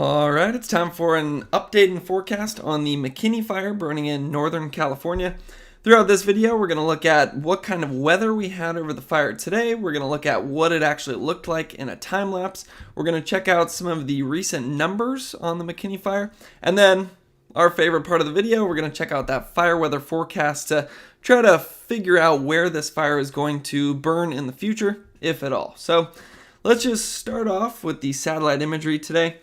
All right, it's time for an update and forecast on the McKinney fire burning in Northern California. Throughout this video, we're going to look at what kind of weather we had over the fire today. We're going to look at what it actually looked like in a time lapse. We're going to check out some of the recent numbers on the McKinney fire. And then our favorite part of the video, we're going to check out that fire weather forecast to try to figure out where this fire is going to burn in the future, if at all. So let's just start off with the satellite imagery today.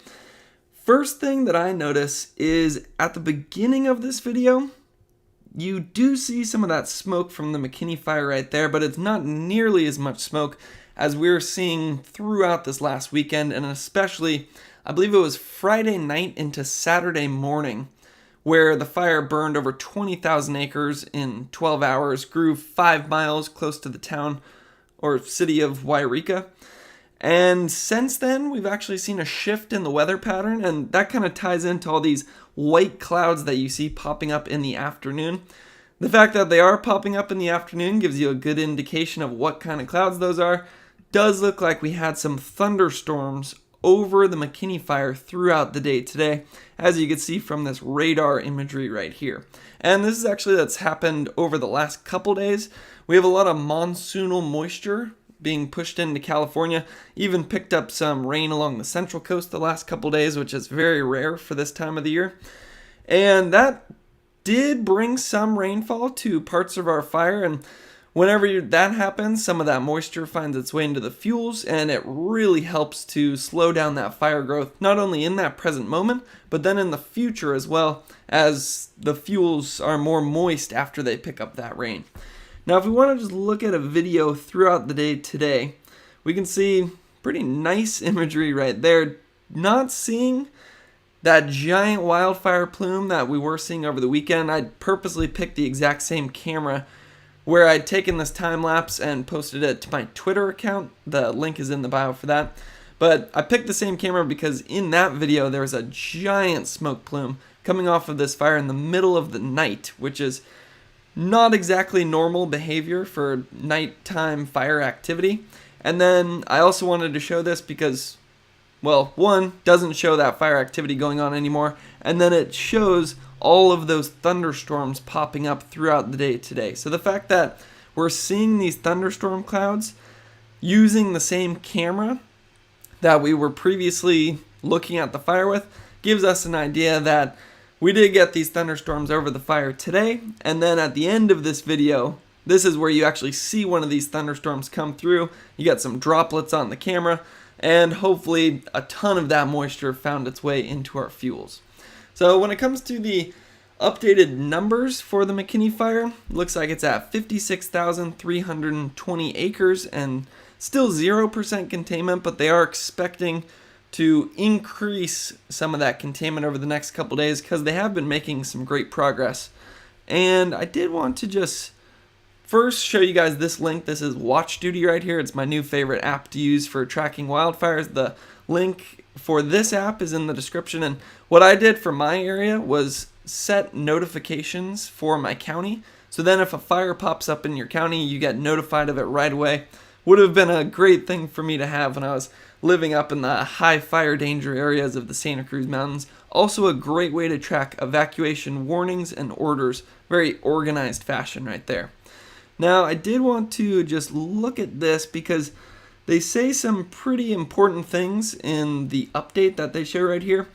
First thing that I notice is at the beginning of this video, you do see some of that smoke from the McKinney fire right there, but it's not nearly as much smoke as we're seeing throughout this last weekend, and especially, I believe it was Friday night into Saturday morning, where the fire burned over 20,000 acres in 12 hours, grew 5 miles close to the town or city of Wairika. And since then, we've actually seen a shift in the weather pattern, and that kind of ties into all these white clouds that you see popping up in the afternoon. The fact that they are popping up in the afternoon gives you a good indication of what kind of clouds those are. Does look like we had some thunderstorms over the McKinney fire throughout the day today, as you can see from this radar imagery right here. And this is actually that's happened over the last couple days. We have a lot of monsoonal moisture being pushed into California, even picked up some rain along the central coast the last couple days, which is very rare for this time of the year. And that did bring some rainfall to parts of our fire, and whenever that happens, some of that moisture finds its way into the fuels, and it really helps to slow down that fire growth, not only in that present moment, but then in the future as well, as the fuels are more moist after they pick up that rain. Now, if we want to just look at a video throughout the day today, we can see pretty nice imagery right there. Not seeing that giant wildfire plume that we were seeing over the weekend. I purposely picked the exact same camera where I'd taken this time lapse and posted it to my Twitter account. The link is in the bio for that. But I picked the same camera because in that video there was a giant smoke plume coming off of this fire in the middle of the night, which is not exactly normal behavior for nighttime fire activity. And then I also wanted to show this because, well, one, doesn't show that fire activity going on anymore, and then it shows all of those thunderstorms popping up throughout the day today. So the fact that we're seeing these thunderstorm clouds using the same camera that we were previously looking at the fire with gives us an idea that we did get these thunderstorms over the fire today, and then at the end of this video, this is where you actually see one of these thunderstorms come through. You got some droplets on the camera, and hopefully a ton of that moisture found its way into our fuels. So when it comes to the updated numbers for the McKinney fire, looks like it's at 56,320 acres and still 0% containment, but they are expecting to increase some of that containment over the next couple days because they have been making some great progress. And I did want to just first show you guys this link. This is Watch Duty right here. It's my new favorite app to use for tracking wildfires. The link for this app is in the description. And what I did for my area was set notifications for my county. So then if a fire pops up in your county, you get notified of it right away. Would have been a great thing for me to have when I was living up in the high fire danger areas of the Santa Cruz Mountains. Also a great way to track evacuation warnings and orders. Very organized fashion right there. Now, I did want to just look at this because they say some pretty important things in the update that they show right here.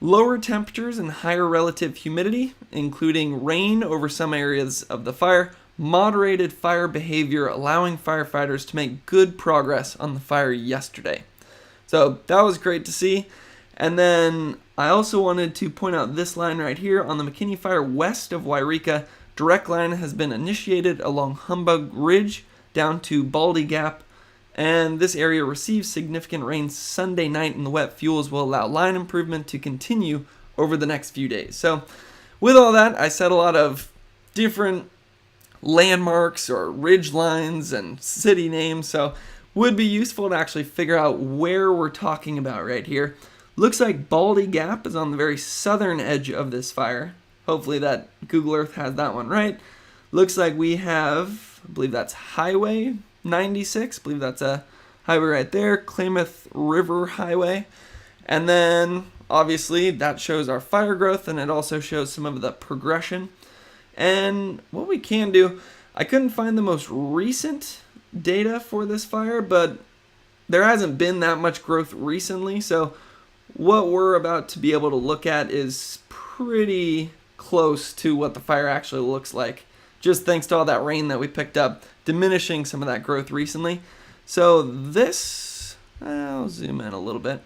Lower temperatures and higher relative humidity, including rain over some areas of the fire. Moderated fire behavior, allowing firefighters to make good progress on the fire yesterday. So that was great to see. And then I also wanted to point out this line right here on the McKinney fire west of Wairika. Direct line has been initiated along Humbug Ridge down to Baldy Gap. And this area receives significant rain Sunday night, and the wet fuels will allow line improvement to continue over the next few days. So with all that, I said a lot of different landmarks or ridge lines and city names, so would be useful to actually figure out where we're talking about right here. Looks like Baldy Gap is on the very southern edge of this fire. Hopefully that Google Earth has that one right. Looks like we have, I believe that's Highway 96. I believe that's a highway right there. Klamath River Highway. And then obviously that shows our fire growth, and it also shows some of the progression. And what we can do, I couldn't find the most recent data for this fire, but there hasn't been that much growth recently, so what we're about to be able to look at is pretty close to what the fire actually looks like, just thanks to all that rain that we picked up, diminishing some of that growth recently. So this, I'll zoom in a little bit.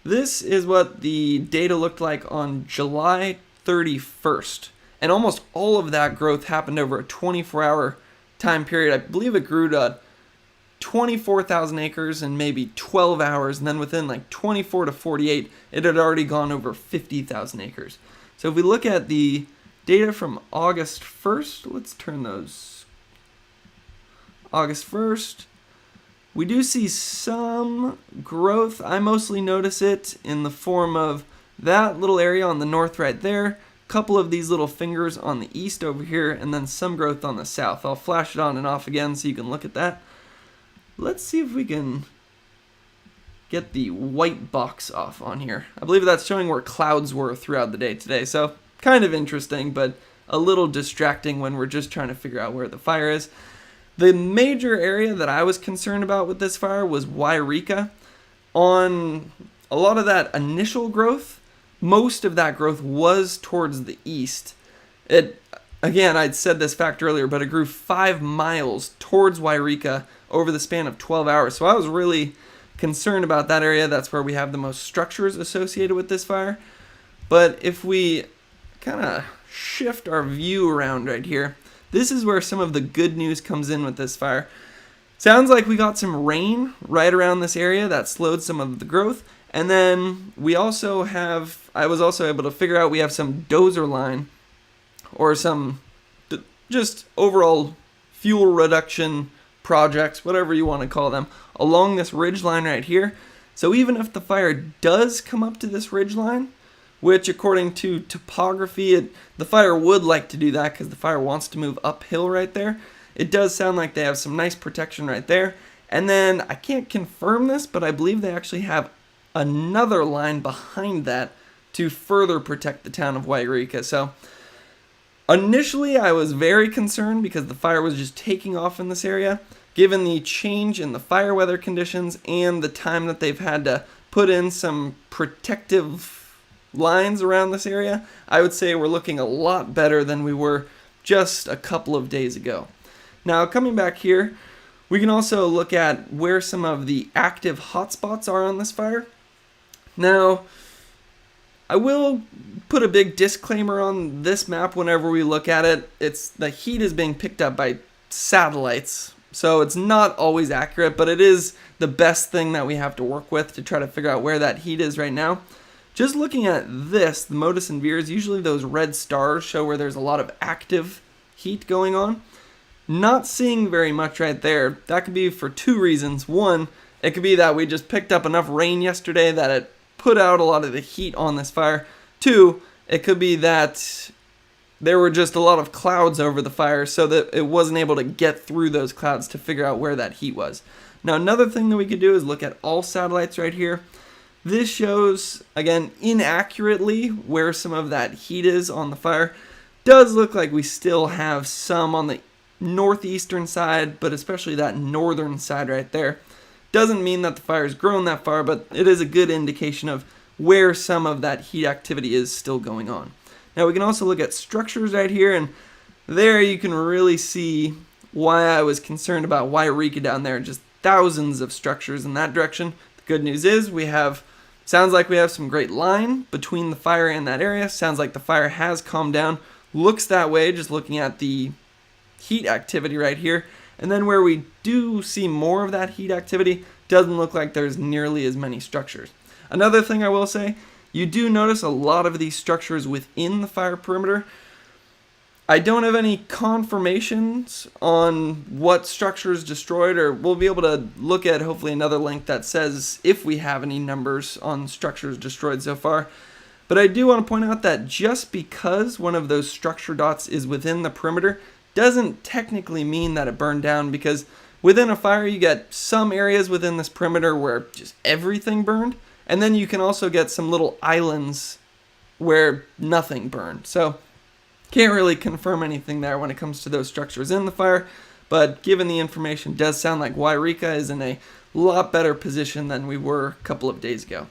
This is what the data looked like on July 31st. And almost all of that growth happened over a 24-hour time period. I believe it grew to 24,000 acres in maybe 12 hours. And then within like 24 to 48, it had already gone over 50,000 acres. So if we look at the data from August 1st, let's turn those. August 1st, we do see some growth. I mostly notice it in the form of that little area on the north right there, couple of these little fingers on the east over here, and then some growth on the south. I'll flash it on and off again so you can look at that. Let's see if we can get the white box off on here. I believe that's showing where clouds were throughout the day today, so kind of interesting, but a little distracting when we're just trying to figure out where the fire is. The major area that I was concerned about with this fire was Wairika. On a lot of that initial growth, most of that growth was towards the east. Again, I'd said this fact earlier, but it grew 5 miles towards Wairika over the span of 12 hours. So I was really concerned about that area. That's where we have the most structures associated with this fire. But if we kind of shift our view around right here, this is where some of the good news comes in with this fire. Sounds like we got some rain right around this area that slowed some of the growth. And then we also have, I was also able to figure out we have some dozer line or some just overall fuel reduction projects, whatever you want to call them, along this ridge line right here. So even if the fire does come up to this ridge line, which according to topography, the fire would like to do that because the fire wants to move uphill right there. It does sound like they have some nice protection right there. And then I can't confirm this, but I believe they actually have another line behind that to further protect the town of Wairika. So initially I was very concerned because the fire was just taking off in this area. Given the change in the fire weather conditions and the time that they've had to put in some protective lines around this area, I would say we're looking a lot better than we were just a couple of days ago. Now coming back here, we can also look at where some of the active hotspots are on this fire. Now, I will put a big disclaimer on this map whenever we look at it. The heat is being picked up by satellites, so it's not always accurate, but it is the best thing that we have to work with to try to figure out where that heat is right now. Just looking at this, the modus and veers, usually those red stars show where there's a lot of active heat going on. Not seeing very much right there. That could be for two reasons. One, it could be that we just picked up enough rain yesterday that it put out a lot of the heat on this fire. Two, it could be that there were just a lot of clouds over the fire so that it wasn't able to get through those clouds to figure out where that heat was. Now another thing that we could do is look at all satellites right here. This shows, again, inaccurately where some of that heat is on the fire. Does look like we still have some on the northeastern side, but especially that northern side right there. Doesn't mean that the fire's grown that far, but it is a good indication of where some of that heat activity is still going on. Now we can also look at structures right here, and there you can really see why I was concerned about Wairika down there. Just thousands of structures in that direction. The good news is sounds like we have some great line between the fire and that area. Sounds like the fire has calmed down. Looks that way just looking at the heat activity right here. And then where we do see more of that heat activity, doesn't look like there's nearly as many structures. Another thing I will say, you do notice a lot of these structures within the fire perimeter. I don't have any confirmations on what structures destroyed, or we'll be able to look at hopefully another link that says if we have any numbers on structures destroyed so far. But I do want to point out that just because one of those structure dots is within the perimeter doesn't technically mean that it burned down, because within a fire you get some areas within this perimeter where just everything burned, And then you can also get some little islands where nothing burned. So can't really confirm anything there when it comes to those structures in the fire, but given the information, it does sound like Wairika is in a lot better position than we were a couple of days ago.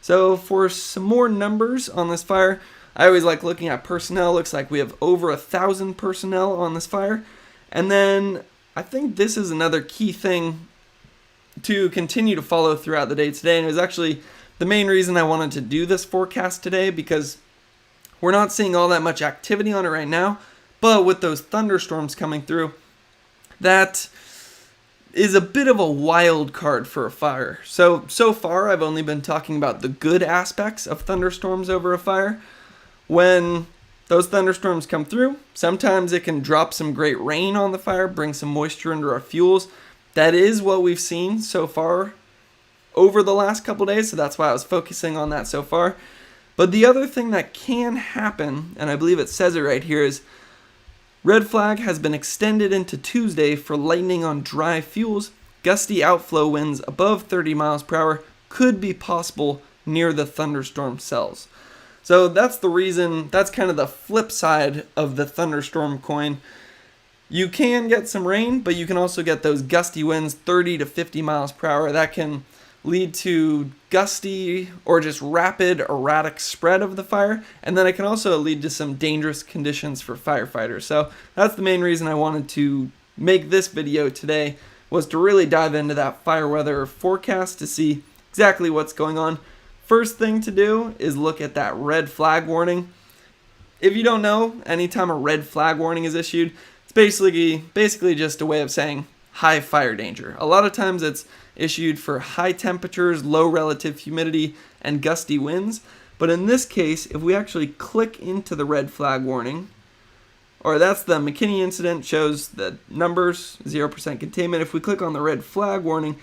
So for some more numbers on this fire, I always like looking at personnel. Looks like we have over 1,000 personnel on this fire. And then I think this is another key thing to continue to follow throughout the day today. And it was actually the main reason I wanted to do this forecast today, because we're not seeing all that much activity on it right now. But with those thunderstorms coming through, that is a bit of a wild card for a fire. So far I've only been talking about the good aspects of thunderstorms over a fire. When those thunderstorms come through, sometimes it can drop some great rain on the fire, bring some moisture into our fuels. That is what we've seen so far over the last couple days, so that's why I was focusing on that so far. But the other thing that can happen, and I believe it says it right here, is red flag has been extended into Tuesday for lightning on dry fuels. Gusty outflow winds above 30 miles per hour could be possible near the thunderstorm cells. So that's the reason, that's kind of the flip side of the thunderstorm coin. You can get some rain, but you can also get those gusty winds 30 to 50 miles per hour. That can lead to gusty or just rapid erratic spread of the fire, and then it can also lead to some dangerous conditions for firefighters. So that's the main reason I wanted to make this video today, was to really dive into that fire weather forecast to see exactly what's going on. First thing to do is look at that red flag warning. If you don't know, anytime a red flag warning is issued, it's basically just a way of saying high fire danger. A lot of times it's issued for high temperatures, low relative humidity, and gusty winds. But in this case, if we actually click into the red flag warning, or that's the McKinney incident, shows the numbers, 0% containment. If we click on the red flag warning,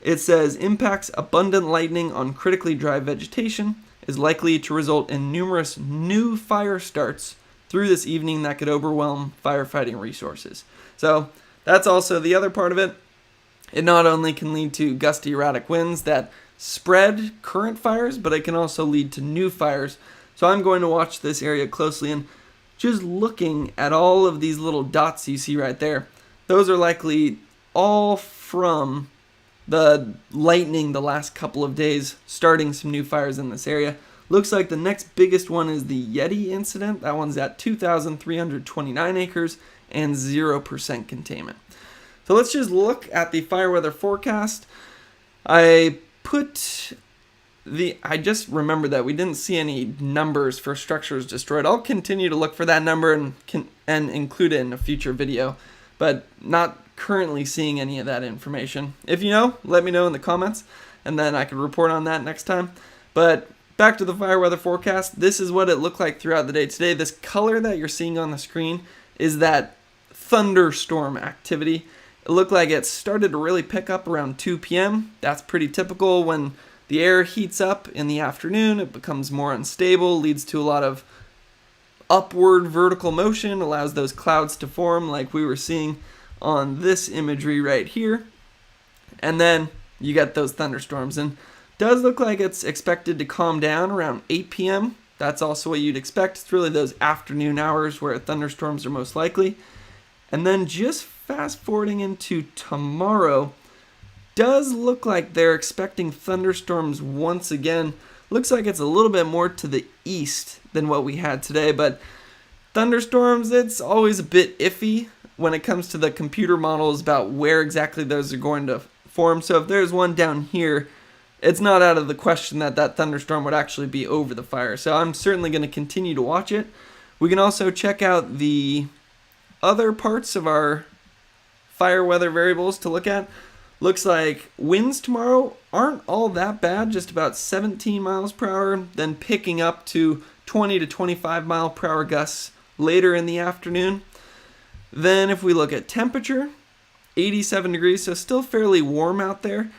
it says impacts abundant lightning on critically dry vegetation is likely to result in numerous new fire starts through this evening that could overwhelm firefighting resources. So that's also the other part of it. It not only can lead to gusty erratic winds that spread current fires, but it can also lead to new fires. So I'm going to watch this area closely, and just looking at all of these little dots you see right there, those are likely all from the lightning the last couple of days, starting some new fires in this area. Looks like the next biggest one is the Yeti incident. That one's at 2,329 acres and 0% containment. So let's just look at the fire weather forecast. I just remembered that we didn't see any numbers for structures destroyed. I'll continue to look for that number and include it in a future video, but not currently seeing any of that information. If you know, let me know in the comments, and then I can report on that next time. But back to the fire weather forecast. This is what it looked like throughout the day today. This color that you're seeing on the screen is that thunderstorm activity. It looked like it started to really pick up around 2 p.m. That's pretty typical. When the air heats up in the afternoon, it becomes more unstable, leads to a lot of upward vertical motion, allows those clouds to form like we were seeing on this imagery right here. And then you get those thunderstorms. And it does look like it's expected to calm down around 8 p.m. That's also what you'd expect. It's really those afternoon hours where thunderstorms are most likely. And then just fast forwarding into tomorrow, does look like they're expecting thunderstorms once again. Looks like it's a little bit more to the east than what we had today, but thunderstorms, it's always a bit iffy when it comes to the computer models about where exactly those are going to form. So if there's one down here, it's not out of the question that that thunderstorm would actually be over the fire. So I'm certainly going to continue to watch it. We can also check out the other parts of our fire weather variables to look at. Looks like winds tomorrow aren't all that bad, just about 17 miles per hour, then picking up to 20 to 25 mile per hour gusts later in the afternoon. Then if we look at temperature, 87 degrees, so still fairly warm out there.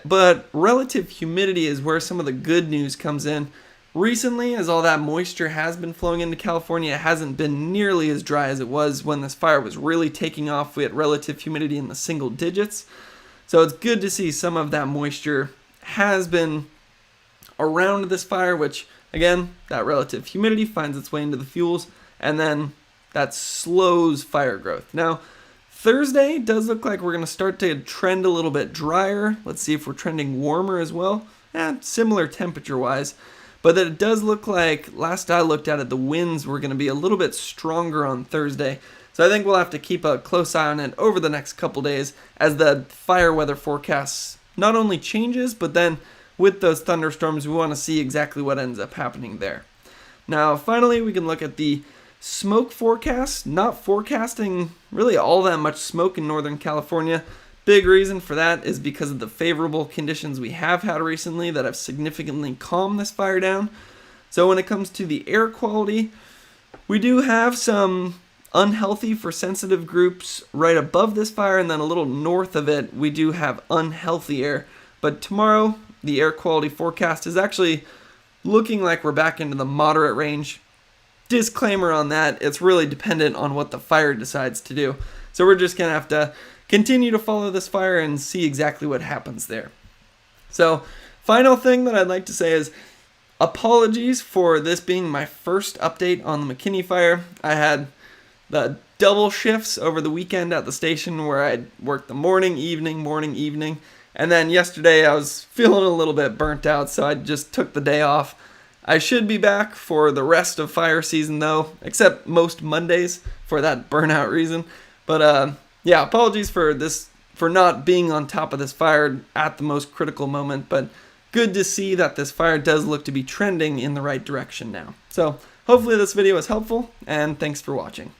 But relative humidity is where some of the good news comes in. Recently, as all that moisture has been flowing into California, it hasn't been nearly as dry as it was when this fire was really taking off. We had relative humidity in the single digits. So it's good to see some of that moisture has been around this fire, which again, that relative humidity finds its way into the fuels, and then that slows fire growth. Now, Thursday does look like we're going to start to trend a little bit drier. Let's see if we're trending warmer as well. Similar temperature-wise. But that it does look like, last I looked at it, the winds were going to be a little bit stronger on Thursday. So I think we'll have to keep a close eye on it over the next couple days as the fire weather forecast not only changes, but then with those thunderstorms, we want to see exactly what ends up happening there. Now, finally, we can look at the smoke forecast. Not forecasting really all that much smoke in Northern California. Big reason for that is because of the favorable conditions we have had recently that have significantly calmed this fire down. So when it comes to the air quality, we do have some unhealthy for sensitive groups right above this fire, and then a little north of it, we do have unhealthy air. But tomorrow, the air quality forecast is actually looking like we're back into the moderate range. Disclaimer on that, it's really dependent on what the fire decides to do. So we're just going to have to continue to follow this fire and see exactly what happens there. So, final thing that I'd like to say is apologies for this being my first update on the McKinney fire. I had the double shifts over the weekend at the station where I'd worked the morning, evening. And then yesterday I was feeling a little bit burnt out, so I just took the day off. I should be back for the rest of fire season though, except most Mondays for that burnout reason. But yeah, apologies for this, for not being on top of this fire at the most critical moment, but good to see that this fire does look to be trending in the right direction now. So hopefully this video was helpful, and thanks for watching.